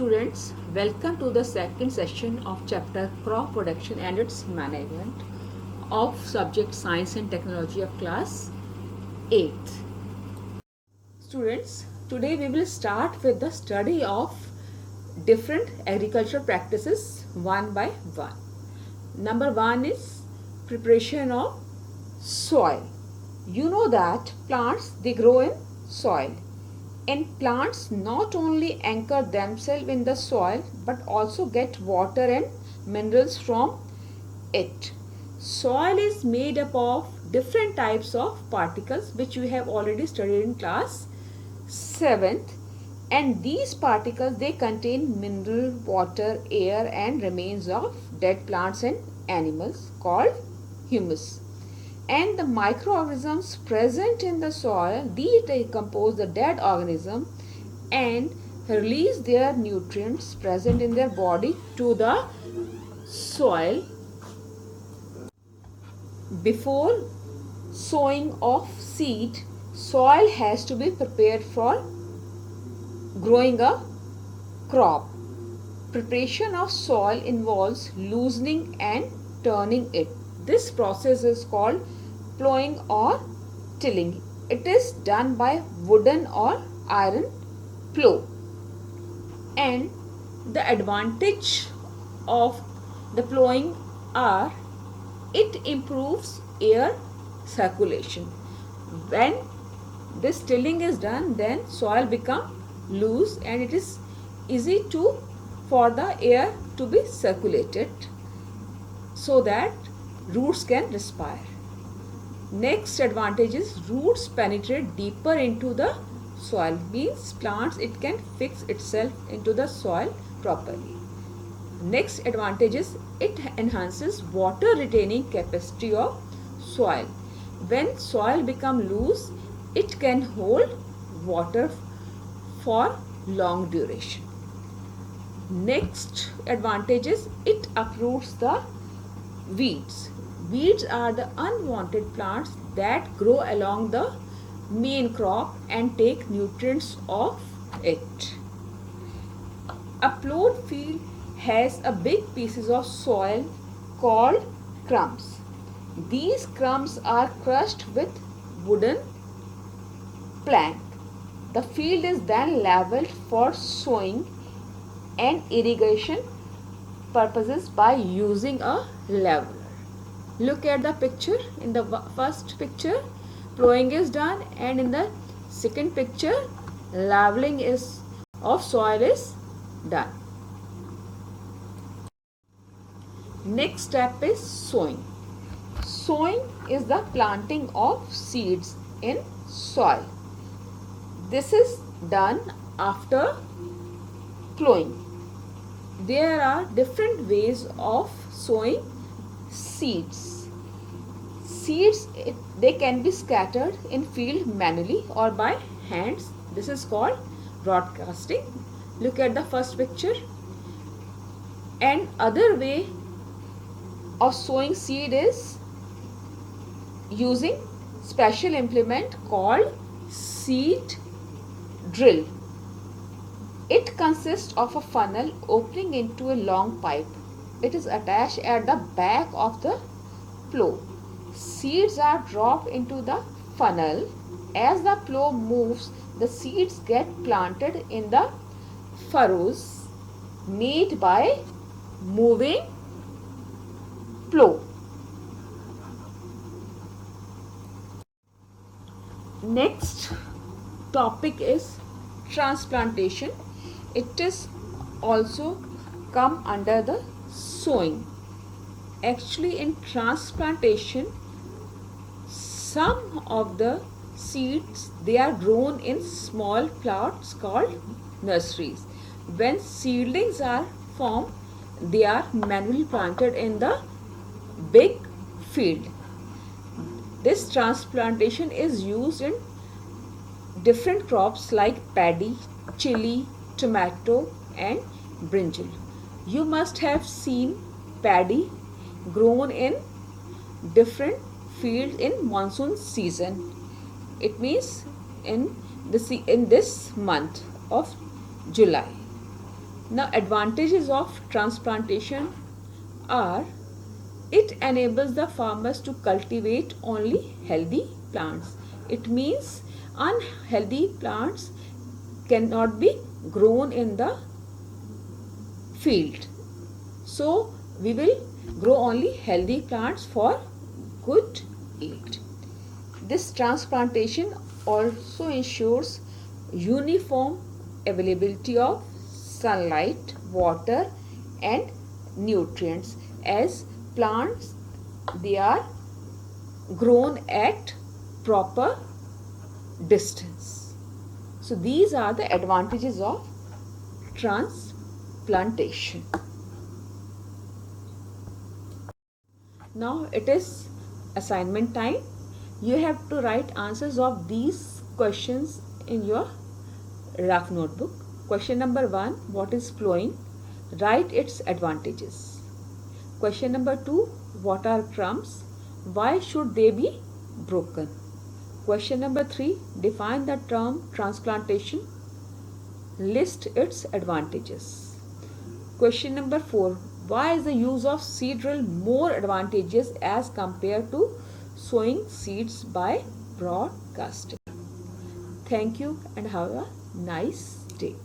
Students, welcome to the second session of chapter Crop Production and its Management of subject Science and Technology of class 8th. Students, today we will start with the study of different agricultural practices one by one. Number one is preparation of soil. You know that plants they grow in soil. And plants not only anchor themselves in the soil but also get water and minerals from it. Soil is made up of different types of particles which we have already studied in class 7th, and these particles they contain mineral, water, air and remains of dead plants and animals called humus. And the microorganisms present in the soil, they decompose the dead organism and release their nutrients present in their body to the soil. Before sowing of seed, soil has to be prepared for growing a crop. Preparation of soil involves loosening and turning it. This process is called plowing or tilling. It is done by wooden or iron plow. And the advantage of the plowing are it improves air circulation. When this tilling is done, then soil become loose and it is easy for the air to be circulated so that roots can respire. Next advantage is roots penetrate deeper into the soil, means plants it can fix itself into the soil properly. Next advantage is it enhances water retaining capacity of soil. When soil become loose, it can hold water for long duration. Next advantage is it uproots the weeds. Weeds are the unwanted plants that grow along the main crop and take nutrients of it. A plowed field has a big pieces of soil called crumbs. These crumbs are crushed with wooden plank. The field is then leveled for sowing and irrigation purposes by using a leveler. Look at the picture. In the first picture, plowing is done, and in the second picture, leveling of soil is done. Next step is sowing. Sowing is the planting of seeds in soil. This is done after plowing. There are different ways of sowing seeds. Seeds they can be scattered in field manually or by hands. This is called broadcasting. Look at the first picture. And other way of sowing seed is using special implement called seed drill. It consists of a funnel opening into a long pipe. It is attached at the back of the plow. Seeds are dropped into the funnel. As the plow moves, the seeds get planted in the furrows made by moving plow. Next topic is transplantation. It is also come under the sowing. Actually, in transplantation, some of the seeds they are grown in small plots called nurseries. When seedlings are formed, they are manually planted in the big field. This transplantation is used in different crops like paddy, chili, tomato and brinjal. You must have seen paddy grown in different fields in monsoon season. It means in this month of July. Now, advantages of transplantation are: it enables the farmers to cultivate only healthy plants. It means unhealthy plants cannot be grown in the field. So, we will grow only healthy plants for good yield. This transplantation also ensures uniform availability of sunlight, water, and nutrients, as plants, they are grown at proper distance. So these are the advantages of transplantation. Now it is assignment time. You have to write answers of these questions in your rough notebook. Question number 1, what is flowing? Write its advantages. Question number 2, what are crumbs? Why should they be broken? Question number 3, define the term transplantation. List its advantages. Question number 4, why is the use of seed drill more advantageous as compared to sowing seeds by broadcasting? Thank you and have a nice day.